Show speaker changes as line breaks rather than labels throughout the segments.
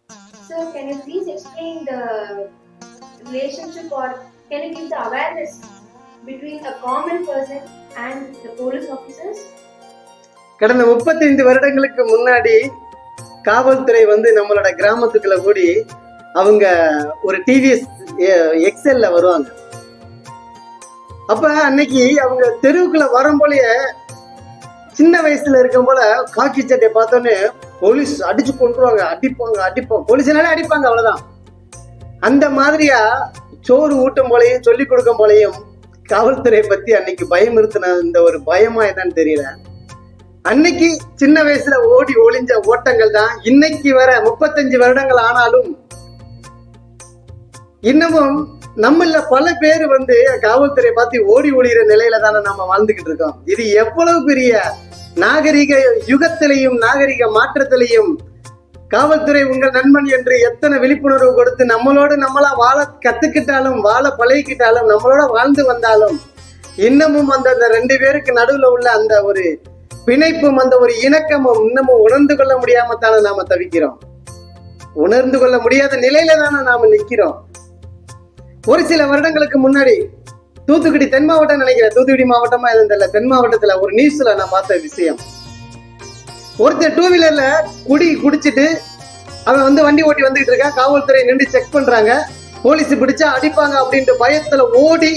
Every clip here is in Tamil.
So, can you please explain the relationship or can you give the awareness between a common person and the police officers?
கடந்த 35 வருடங்களுக்கு முன்னாடி காவல்துறை வந்து நம்மளோட கிராமத்துக்குள்ள கூடி அவங்க ஒரு டிவிஎஸ் எக்ஸல்ல வருவாங்க. அப்ப அன்னைக்கு அவங்க தெருவுக்குள்ள வரும் போலயே சின்ன வயசுல இருக்கும் போல காக்கி சட்டையை பார்த்தோன்னே போலீஸ் அடிச்சு கொண்டுருவாங்க, அடிப்போம் போலீஸ்னாலே அடிப்பாங்க, அவ்வளவுதான். அந்த மாதிரியா சோறு ஊட்டும் போலையும் சொல்லிக் கொடுக்கும் போலையும் காவல்துறையை பத்தி அன்னைக்கு பயமுறுத்தின இந்த ஒரு பயமா என்னன்னு தெரியல. அன்னைக்கு சின்ன வயசுல ஓடி ஒளிஞ்ச ஓட்டங்கள் தான் இன்னைக்கு வர 35 வருடங்கள் ஆனாலும் இன்னமும் நம்மள பல பேர் வந்து காவல்துறையை பார்த்து ஓடி ஒளிகிற நிலையில தானே நம்ம வாழ்ந்துகிட்டு இருக்கோம். இது எவ்வளவு பெரிய நாகரிக யுகத்திலையும் நாகரிக மாற்றத்திலையும் காவல்துறை உங்கள் நண்பன் என்று எத்தனை விழிப்புணர்வு கொடுத்து நம்மளா வாழ கத்துக்கிட்டாலும் வாழ பழகிக்கிட்டாலும் நம்மளோட வாழ்ந்து வந்தாலும் இன்னமும் அந்த 2 பேருக்கு நடுவுல உள்ள அந்த ஒரு பிணைப்பும் அந்த ஒரு இணக்கமும் இன்னமும் உணர்ந்து கொள்ள முடியாம தானே நாம தவிக்கிறோம். உணர்ந்து கொள்ள முடியாத நிலையில தானே நாம நிக்கிறோம். ஒரு சில வருடங்களுக்கு முன்னாடி தூத்துக்குடி தென் மாவட்டம் நினைக்கிறேன், தூத்துக்குடி மாவட்டமா இருந்தல தென் மாவட்டத்துல ஒரு நியூஸ்ல நான் பார்த்த விஷயம். ஒருத்தர் 2 வீலர்ல குடிச்சிட்டு அவன் வந்து வண்டி ஓட்டி வந்துகிட்டு இருக்கான். காவல்துறை நின்று செக் பண்றாங்க, போலீஸ் பிடிச்சா அடிப்பாங்க அப்படின்ற பயத்துல ஓடி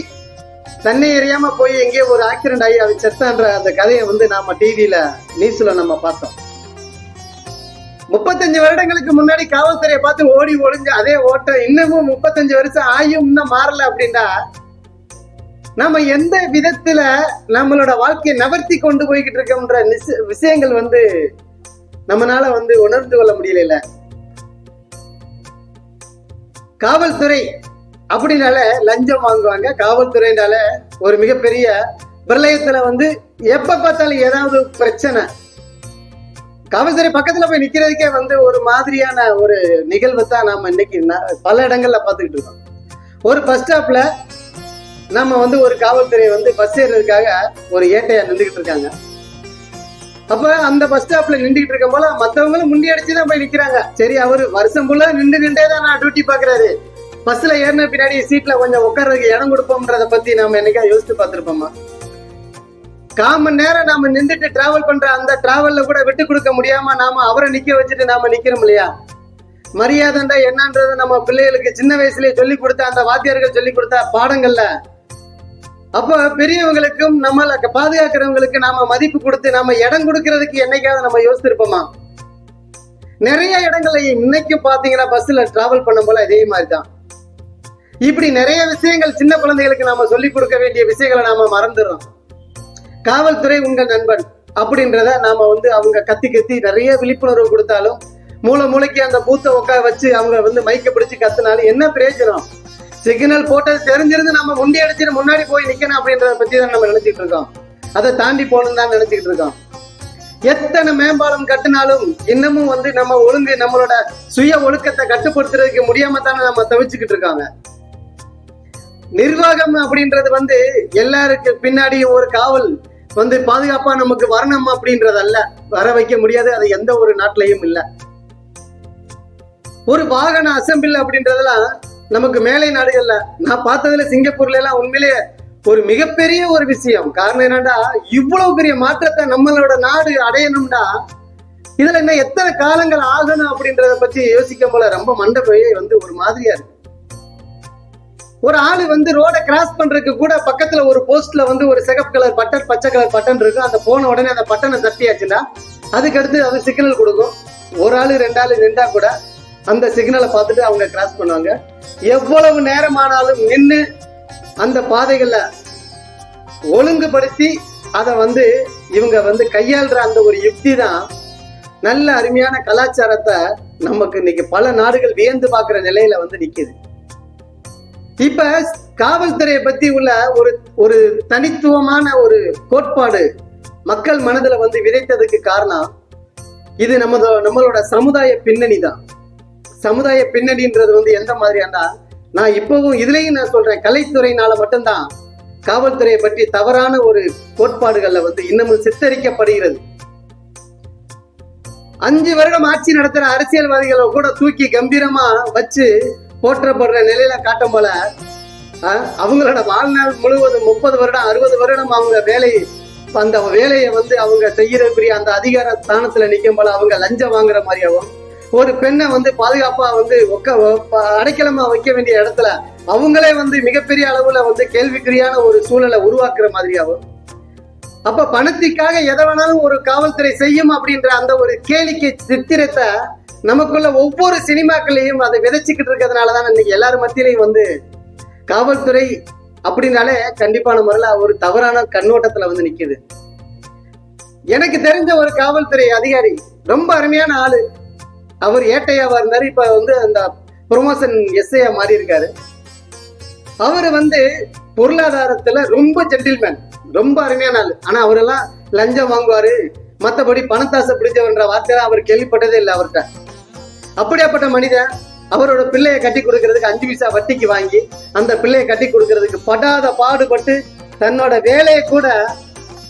தன்னை எறியாம போய் எங்கேயோ ஒரு ஆக்சிடென்ட் ஆகி அவன் செத்தான்ற அந்த கதையை வந்து நாம டிவியில நியூஸ்ல நம்ம பார்த்தோம். 35 வருடங்களுக்கு முன்னாடி காவல்துறையை பார்த்து ஓடி ஒளிஞ்ச அதே ஓட்டம் இன்னமும் 35 வருஷம் ஆயும் இன்னும் மாறல அப்படின்னா நம்ம எந்த விதத்துல நம்மளோட வாழ்க்கையை நகர்த்தி கொண்டு போய்கிட்டு இருக்கோம்ன்ற விஷயங்கள் வந்து நம்மளால வந்து உணர்ந்து கொள்ள முடியல. காவல்துறை அப்படின்னால லஞ்சம் வாங்குவாங்க. காவல்துறைனால ஒரு மிகப்பெரிய பிரளயத்துல வந்து எப்ப பார்த்தாலும் ஏதாவது பிரச்சனை. காவல்துறை பக்கத்துல போய் நிக்கிறதுக்கே வந்து ஒரு மாதிரியான ஒரு நிகழ்வு தான் நாம இன்னைக்கு பல இடங்கள்ல பார்த்துக்கிட்டு இருக்கோம். ஒரு பஸ் ஸ்டாப்ல நம்ம வந்து ஒரு காவல்துறை வந்து பஸ் ஏறதுக்காக ஒரு ஏட்டையா நின்றுகிட்டு இருக்காங்க. அப்ப அந்த பஸ் ஸ்டாப்ல நின்றுகிட்டு இருக்கும் போல மத்தவங்களும் முண்டி அடிச்சுதான் போய் நிக்கிறாங்க. சரி, அவரு வருஷம் ஃபுல்லா நின்றே தான் நான் டியூட்டி பாக்குறாரு. பஸ்ல ஏறின பின்னாடி சீட்ல கொஞ்சம் உட்கார்றதுக்கு இடம் கொடுப்போம்ன்றத பத்தி நாம என்னைக்கா யோசிச்சு பார்த்திருப்போமா? 1/4 மணி நேரம் நாம நின்றுட்டு டிராவல் பண்ற அந்த டிராவல்ல கூட விட்டு கொடுக்க முடியாம நாம அவரை நிக்க வச்சுட்டு நாம நிக்கிறோம் இல்லையா? மரியாதைண்டா என்னன்றத நம்ம பிள்ளைகளுக்கு சின்ன வயசுலயே சொல்லி கொடுத்த அந்த வாத்தியார்கள் சொல்லி கொடுத்த பாடங்கள்ல அப்ப பெரியவங்களுக்கும் நம்மள பாதுகாக்கிறவங்களுக்கு நாம மதிப்பு கொடுத்து நாம இடம் கொடுக்கறதுக்கு என்னைக்காவது நம்ம யோசிச்சிருப்போமா? நிறைய இடங்கள்ல இன்னைக்கும் பாத்தீங்கன்னா பஸ்ல டிராவல் பண்ணும் போல இதே மாதிரிதான். இப்படி நிறைய விஷயங்கள் சின்ன குழந்தைகளுக்கு நாம சொல்லிக் கொடுக்க வேண்டிய விஷயங்களை நாம மறந்துடுறோம். காவல்துறை உங்கள் நண்பன் அப்படின்றத நாம வந்து அவங்க கத்தி நிறைய விழிப்புணர்வு கொடுத்தாலும் மூளைக்கு அந்த பூத்தை உட்கார வச்சு அவங்க வந்து மைக்க பிடிச்சு கத்துனாலும் என்ன பிரயோஜனம்? சிக்னல் போட்டது தெரிஞ்சிருந்து நம்ம முண்டி அடிச்சுட்டு முன்னாடி போய் நிக்கணும் அப்படின்றத பத்தி தான் நம்ம நினைச்சிட்டு இருக்கோம். அதை தாண்டி போகணும்னு தான் நினைச்சுக்கிட்டு இருக்கோம். எத்தனை மேம்பாலம் கட்டினாலும் இன்னமும் வந்து நம்ம ஒழுங்கு நம்மளோட சுய ஒழுக்கத்தை கட்டுப்படுத்துறதுக்கு முடியாம தானே நம்ம தவிச்சுக்கிட்டு இருக்காங்க. நிர்வாகம் அப்படின்றது வந்து எல்லாருக்கு பின்னாடி ஒரு காவல் வந்து பாதுகாப்பா நமக்கு வரணும் அப்படின்றது அல்ல, வர வைக்க முடியாது. அது எந்த ஒரு நாட்டிலையும் இல்ல. ஒரு வாகன அசம்பிள் அப்படின்றதெல்லாம் நமக்கு மேலை நாடுகள்ல நான் பார்த்ததுல சிங்கப்பூர்ல எல்லாம் உண்மையிலேயே ஒரு மிகப்பெரிய ஒரு விஷயம். காரணம் என்னடா, இவ்வளவு பெரிய மாற்றத்தை நம்மளோட நாடு அடையணும்டா இதுல என்ன எத்தனை காலங்கள் ஆகணும் அப்படின்றத பத்தி யோசிக்கும் போல ரொம்ப மண்டபையே வந்து ஒரு மாதிரியா இருக்கு. ஒரு ஆளு வந்து ரோட கிராஸ் பண்றதுக்கு கூட பக்கத்துல ஒரு போஸ்ட்ல வந்து ஒரு சிகப்பு கலர் பட்டன் பச்சை கலர் பட்டன் இருக்கும். அந்த போன உடனே அந்த பட்டனை தட்டியாச்சுன்னா அதுக்கு அடுத்து அது சிக்னல் கொடுக்கும். ஒரு ஆளு 2 ஆளு நின்றா கூட அந்த சிக்னலை பார்த்துட்டு அவங்க கிராஸ் பண்ணுவாங்க. எவ்வளவு நேரமானாலும் நின்று அந்த பாதைகள்ல ஒழுங்குபடுத்தி அதை வந்து இவங்க வந்து கையாளுற அந்த ஒரு யுக்தி தான் நல்ல அருமையான கலாச்சாரத்தை நமக்கு இன்னைக்கு பல நாடுகள் வியந்து பார்க்கிற நிலையில வந்து நிக்குது. இப்ப காவல்துறையை பத்தி உள்ள ஒரு தனித்துவமான ஒரு கோட்பாடு மக்கள் மனதுல வந்து விதைத்ததுக்கு காரணம் இது நம்மளோட சமுதாய பின்னணி தான். சமுதாய பின்னணின்றது வந்து எந்த மாதிரியாண்டா, நான் இப்பவும் இதுலயும் நான் சொல்றேன், கலைத்துறையினால மட்டும்தான் காவல்துறையை பற்றி தவறான ஒரு கோட்பாடுகள்ல வந்து இன்னமும் சித்தரிக்கப்படுகிறது. 5 வருடம் ஆட்சி நடத்துற அரசியல்வாதிகளை கூட தூக்கி கம்பீரமா வச்சு போற்றப்படுற நிலையில காட்டும் போல அவங்களோட வாழ்நாள் முழுவதும் 30 வருடம் 60 வருடம் அவங்க அந்த வேலையை வந்து அவங்க செய்யறதுக்குரிய அந்த அதிகார ஸ்தானத்துல நிற்கும் போல அவங்க லஞ்சம் வாங்குற மாதிரியாவும், ஒரு பெண்ணை வந்து பாதுகாப்பா வந்து அடைக்கலமா வைக்க வேண்டிய இடத்துல அவங்களே வந்து மிகப்பெரிய அளவுல வந்து கேள்விக்குறியான ஒரு சூழலை உருவாக்குற மாதிரியாவும், அப்ப பணத்திற்காக எதை வேணாலும் ஒரு காவல்துறை செய்யும் அப்படின்ற அந்த ஒரு கேளிக்கை சித்திரத்தை நமக்குள்ள ஒவ்வொரு சினிமாக்களையும் அதை விதைச்சுக்கிட்டு இருக்கிறதுனாலதான் இன்னைக்கு எல்லாரும் மத்தியிலையும் வந்து காவல்துறை அப்படின்னாலே கண்டிப்பான முறையில ஒரு தவறான கண்ணோட்டத்துல வந்து நிக்குது. எனக்கு தெரிஞ்ச ஒரு காவல்துறை அதிகாரி ரொம்ப அருமையான ஆளு. அவர் ஏட்டையாவா இருந்தாரு, இப்ப வந்து அந்த ப்ரொமோஷன் எஸ்ஐயா மாறி இருக்காரு. அவரு வந்து பொருளாதாரத்துல ரொம்ப ஜென்டில்மேன், ரொம்ப அருமையான ஆளு. ஆனா அவரெல்லாம் லஞ்சம் வாங்குவாரு, மத்தபடி பணத்தாசை பிடிச்சவன்ற வார்த்தையெல்லாம் அவர் கேள்விப்பட்டதே இல்லை அவர்கிட்ட. அப்படியாப்பட்ட மனிதன் அவரோட பிள்ளையை கட்டி கொடுக்கறதுக்கு 5 பைசா வட்டிக்கு வாங்கி அந்த பிள்ளையை கட்டி கொடுக்கறதுக்கு படாத பாடுபட்டு தன்னோட வேலையை கூட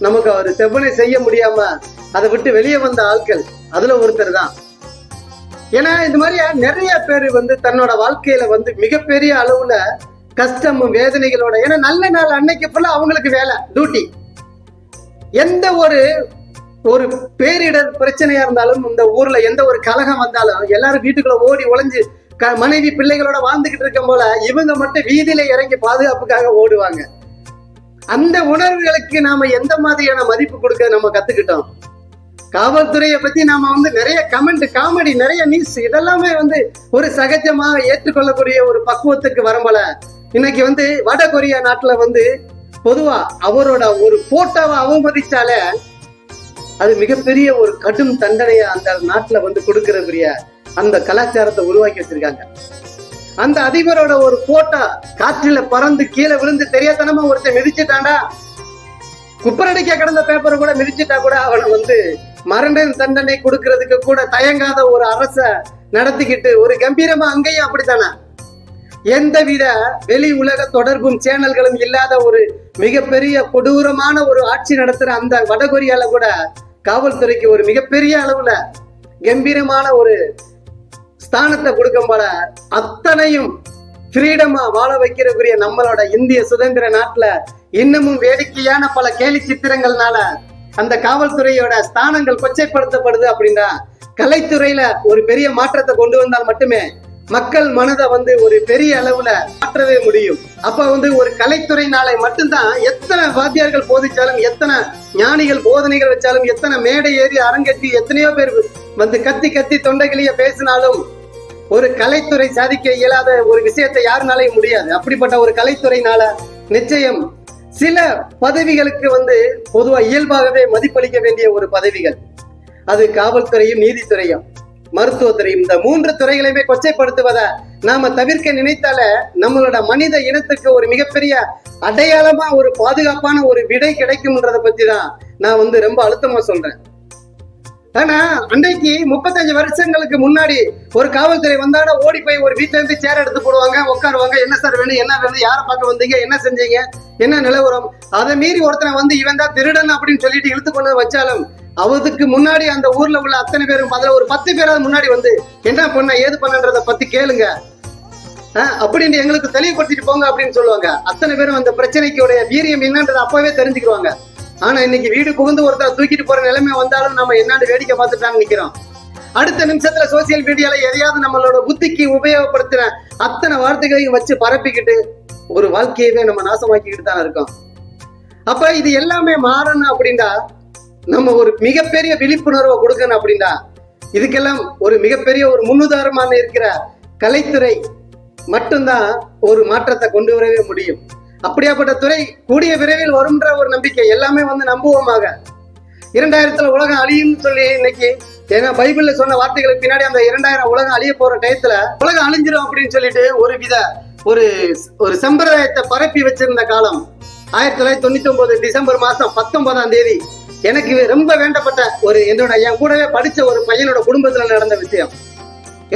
நமக்கு அவர் செவ்வனை செய்ய முடியாம அதை விட்டு வெளியே வந்த ஆட்கள் அதுல ஒருத்தர் தான். ஏன்னா இந்த மாதிரி நிறைய பேர் வந்து தன்னோட வாழ்க்கையில வந்து மிகப்பெரிய அளவுல கஷ்டமும் வேதனைகளோட, ஏன்னா நல்ல நாள் அன்னைக்கு ஃபுல்லா அவங்களுக்கு வேலை டியூட்டி. எந்த ஒரு பேரிடர் பிரச்சனையா இருந்தாலும், இந்த ஊர்ல எந்த ஒரு கலகம் வந்தாலும் எல்லாரும் வீட்டுக்குள்ள ஓடி ஒளிஞ்சு மனைவி பிள்ளைகளோட வாழ்ந்துகிட்டு இருக்கும் போல இவங்க மட்டும் வீதியில இறங்கி பாதுகாப்புக்காக ஓடுவாங்க. அந்த உணர்வுகளுக்கு நாம எந்த மாதிரியான மதிப்பு கொடுக்க நம்ம கத்துக்கிட்டோம். காவல்துறையை பத்தி நாம வந்து நிறைய கமெண்ட், காமெடி, நிறைய நியூஸ் இதெல்லாமே வந்து ஒரு சகஜமா ஏற்றுக்கொள்ளக்கூடிய ஒரு பக்குவத்துக்கு வரும்போல இன்னைக்கு வந்து வட கொரியா நாட்டுல வந்து பொதுவா அவரோட ஒரு போட்டோவை அவமதிச்சாலே அது மிகப்பெரிய ஒரு கடும் தண்டனையை அந்த நாட்டுல வந்து கொடுக்கறதுக்குரிய அந்த கலாச்சாரத்தை உருவாக்கி வச்சிருக்காங்க. அந்த அதிபரோட ஒரு போட்டோ காற்றில பறந்து கீழே விழுந்து தெரியாதனமா ஒருத்தன் மிதிச்சுட்டாண்டா, குப்பரடிக்க கிடந்த பேப்பரை கூட மிதிச்சுட்டா கூட அவனை வந்து மரண தண்டனை கொடுக்கறதுக்கு கூட தயங்காத ஒரு அரச நடத்திக்கிட்டு ஒரு கம்பீரமா அங்கேயும் அப்படித்தானே எந்தவித வெளி உலக தொடர்பும் சேனல்களும் இல்லாத ஒரு மிகப்பெரிய கொடூரமான ஒரு ஆட்சி நடத்துற அந்த வடகொரியால கூட காவல்துறைக்கு ஒரு மிகப்பெரிய அளவுல கம்பீரமான ஒரு ஸ்தானத்தை கொடுக்கும் போல அத்தனையும் ஃப்ரீடமா வாழ வைக்கிறக்குரிய நம்மளோட இந்திய சுதந்திர நாட்டுல இன்னமும் வேடிக்கையான பல கேலி சித்திரங்கள்னால அந்த காவல்துறையோட ஸ்தானங்கள் கொச்சைப்படுத்தப்படுது. அப்படின்னா கலைத்துறையில ஒரு பெரிய மாற்றத்தை கொண்டு வந்தால் மட்டுமே மக்கள் மனதை வந்து ஒரு பெரிய அளவுல மாற்றவே முடியும். அப்ப வந்து ஒரு கலைத்துறையினாலே மட்டும்தான் எத்தனை வாத்தியார்கள் போதிச்சாலும், எத்தனை ஞானிகள் போதனைகள் வச்சாலும், எத்தனை மேடை ஏறி அரங்கேற்றி எத்தனையோ பேர் வந்து கத்தி கத்தி தொண்டைகளையே பேசினாலும் ஒரு கலைத்துறை சாதிக்க இயலாத ஒரு விஷயத்தை யாருனாலையும் முடியாது. அப்படிப்பட்ட ஒரு கலைத்துறையினால நிச்சயம் சில பதவிகளுக்கு வந்து பொதுவா இயல்பாகவே மதிப்பளிக்க வேண்டிய ஒரு பதவிகள், அது காவல்துறையும் நீதித்துறையும் மருத்துவத்துறையும், இந்த 3 துறைகளையுமே கொச்சைப்படுத்துவதை நாம தவிர்க்க நினைத்தால நம்மளோட மனித இனத்துக்கு ஒரு மிகப்பெரிய அடையாளமா ஒரு பாதுகாப்பான ஒரு விடை கிடைக்கும்ன்றத பத்தி தான் நான் வந்து ரொம்ப அழுத்தமா சொல்றேன். ஆனா அன்றைக்கு 35 வருஷங்களுக்கு முன்னாடி ஒரு காவல்துறை வந்தாட ஓடி போய் ஒரு வீட்டுல இருந்து சேர் எடுத்து போடுவாங்க, உட்காருவாங்க. என்ன சார் வேணும், என்ன வேணும், யாரை பார்க்க வந்தீங்க, என்ன செஞ்சீங்க, என்ன நிலவரம். அதை மீறி ஒருத்தனை வந்து இவன் தான் திருடன் அப்படின்னு சொல்லிட்டு இழுத்து கொண்டு வச்சாலும் அவருக்கு முன்னாடி அந்த ஊர்ல உள்ள அத்தனை பேரும் அதுல ஒரு 10 பேராவது முன்னாடி வந்து என்ன பண்ண ஏது பண்ணன்றத பத்தி கேளுங்க அப்படின்னு எங்களுக்கு தெளிவுபடுத்திட்டு போங்க அப்படின்னு சொல்லுவாங்க. அத்தனை பேரும் அந்த பிரச்சனைக்கு வீரியம் என்னன்றது அப்பவே தெரிஞ்சுக்குவாங்க. ஆனா இன்னைக்கு வீடு புகுந்து ஒருத்தர் தூக்கிட்டு போற நிலைமை வந்தாலும் நம்ம என்னான்னு வேடிக்கை பார்த்துட்டான்னு நிக்கிறோம். அடுத்த நிமிஷத்துல சோசியல் மீடியால எதையாவது நம்மளோட புத்திக்கு உபயோகப்படுத்துற அத்தனை வார்த்தைகளையும் வச்சு பரப்பிக்கிட்டு ஒரு வாழ்க்கையவே நம்ம நாசமாக்கிக்கிட்டு தான் இருக்கோம். அப்ப இது எல்லாமே மாறணும் அப்படின்னா நம்ம ஒரு மிகப்பெரிய விழிப்புணர்வை கொடுக்கணும். அப்படின்னா இதுக்கெல்லாம் ஒரு மிகப்பெரிய ஒரு முன்னுதாரணமான இருக்கிற கலைத்துறை மட்டும்தான் ஒரு மாற்றத்தை கொண்டு வரவே முடியும். அப்படியாப்பட்ட துறை கூடிய விரைவில் வரும்ன்ற ஒரு நம்பிக்கை எல்லாமே வந்து நம்புவோமாக. 2000 உலகம் அழியும்னு சொல்லி இன்னைக்கு ஏன்னா பைபிள்ல சொன்ன வார்த்தைகளுக்கு பின்னாடி அந்த 2000 உலகம் அழிய போற டயத்துல உலகம் அழிஞ்சிடும் அப்படின்னு சொல்லிட்டு ஒரு சம்பிரதாயத்தை பரப்பி வச்சிருந்த காலம் 1999 டிசம்பர் மாசம் 19ஆம் தேதி எனக்கு ரொம்ப வேண்டப்பட்ட என் கூடவே படிச்ச ஒரு பையனோட குடும்பத்துல நடந்த விஷயம்.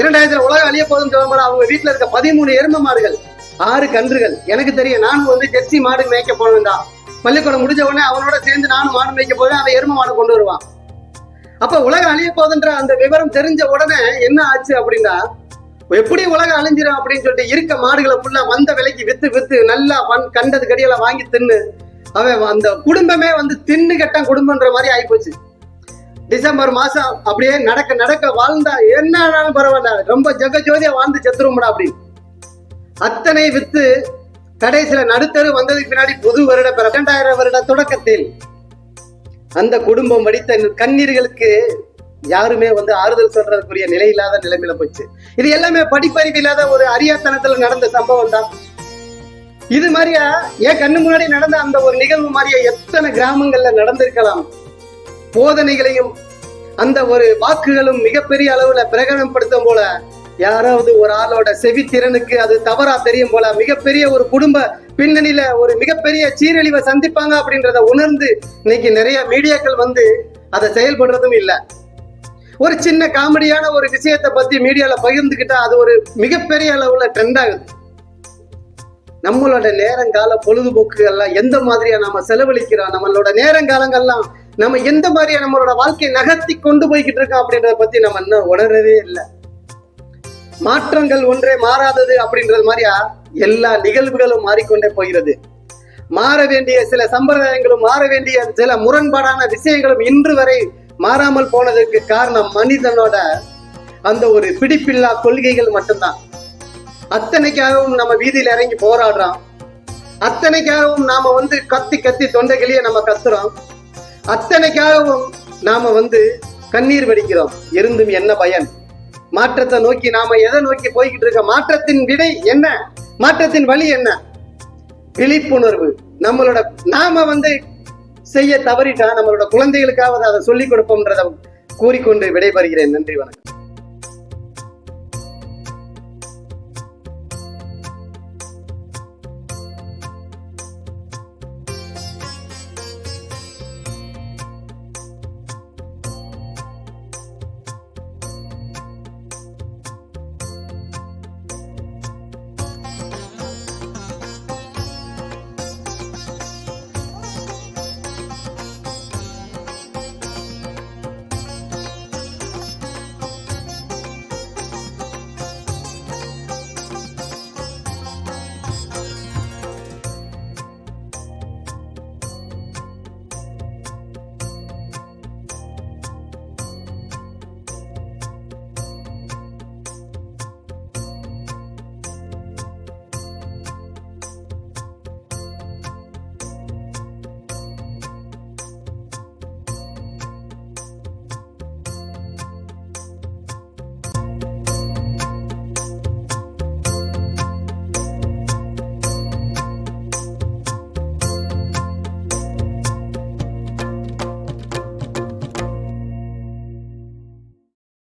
2000 உலகம் அழிய போதுன்னு சொல்லும்போது அவங்க வீட்டுல இருக்க 13 எருமை மாடுகள், 6 கன்றுகள். எனக்கு தெரியும், நானும் வந்து ஜெர்சி மாடு மேய்க்க போனேன் தான். பள்ளிக்கூடம் முடிஞ்ச உடனே அவனோட சேர்ந்து நானும் மாடு மேய்க்க போவேன். அவன் எருமை மாடு கொண்டு வருவான். அப்ப உலகம் அழிய போதுன்ற அந்த விவரம் தெரிஞ்ச உடனே என்ன ஆச்சு அப்படின்னா, எப்படி உலகம் அழிஞ்சிடும் அப்படின்னு சொல்லிட்டு இருக்க மாடுகளை ஃபுல்லா வந்த விலைக்கு வித்து நல்லா கண்டது கடியெல்லாம் வாங்கி தின்னு அவன் அந்த குடும்பமே வந்து தின்னு கெட்டான் குடும்பம்ன்ற மாதிரி ஆயிப்போச்சு. டிசம்பர் மாசம் அப்படியே நடக்க வாழ்ந்தா என்ன ஆனாலும் பரவாயில்ல, ரொம்ப ஜெகஜோதியா வாழ்ந்து செத்துரும்டா அப்படின்னு அத்தனை வித்து கடைசியில நடுத்தரு வந்ததுக்கு பின்னாடி புது வருட 2000 வருட தொடக்கத்தில் அந்த குடும்பம் வடித்த கண்ணீர்களுக்கு யாருமே வந்து ஆறுதல் சொல்றதுக்குரிய நிலை இல்லாத நிலைமையில போச்சு. இது எல்லாமே படிப்பறிவு இல்லாத ஒரு அரியாத்தனத்துல நடந்த சம்பவம் தான். இது மாதிரியா என் கண்ணு முன்னாடி நடந்த அந்த ஒரு நிகழ்வு மாதிரியா எத்தனை கிராமங்கள்ல நடந்திருக்கலாம். போதனைகளையும் அந்த ஒரு வாக்குகளும் மிகப்பெரிய அளவுல பிரகடனப்படுத்தும் போல யாராவது ஒரு ஆளோட செவித்திறனுக்கு அது தவறா தெரியும் போல மிகப்பெரிய ஒரு குடும்ப பின்னணியில ஒரு மிகப்பெரிய சீரழிவை சந்திப்பாங்க அப்படின்றத உணர்ந்து இன்னைக்கு நிறைய மீடியாக்கள் வந்து அதை செயல்படுறதும் இல்லை. ஒரு சின்ன காமெடியான ஒரு விஷயத்தை பத்தி மீடியால பகிர்ந்துக்கிட்டா அது ஒரு மிகப்பெரிய அளவுல ட்ரெண்ட் ஆகுது. நம்மளோட நேரங்கால பொழுதுபோக்குகள்லாம் எந்த மாதிரியா நம்ம செலவழிக்கிறோம், நம்மளோட நேரங்காலங்கள்லாம் நம்ம எந்த மாதிரியா நம்மளோட வாழ்க்கையை நகர்த்தி கொண்டு போய்கிட்டு இருக்கோம் அப்படின்றத பத்தி நம்ம இன்னும் உணரவே இல்லை. மாற்றங்கள் ஒன்றே மாறாதது அப்படின்றது மாதிரியா எல்லா நிகழ்வுகளும் மாறிக்கொண்டே போகிறது. மாற வேண்டிய சில சம்பிரதாயங்களும் மாற வேண்டிய சில முரண்பாடான விஷயங்களும் இன்று வரை மாறாமல் போனதற்கு காரணம் மனிதனோட அந்த ஒரு பிடிப்பில்லா கொள்கைகள் மட்டும்தான். அத்தனைக்காகவும் நம்ம வீதியில இறங்கி போராடுறோம், அத்தனைக்காகவும் நாம வந்து கத்தி தொண்டைகளையே நம்ம கத்துறோம், அத்தனைக்காகவும் நாம வந்து கண்ணீர் வடிக்கிறோம். இருந்தும் என்ன பயன்? மாற்றத்தை நோக்கி நாம எதை நோக்கி போய்கிட்டு இருக்க? மாற்றத்தின் விடை என்ன? மாற்றத்தின் வழி என்ன? விழிப்புணர்வு. நாம வந்து செய்ய தவறிட்டா நம்மளோட குழந்தைகளுக்காவது அதை சொல்லிக் கொடுப்போம்ன்றதை கூறிக்கொண்டு விடைபெறுகிறேன். நன்றி, வணக்கம்.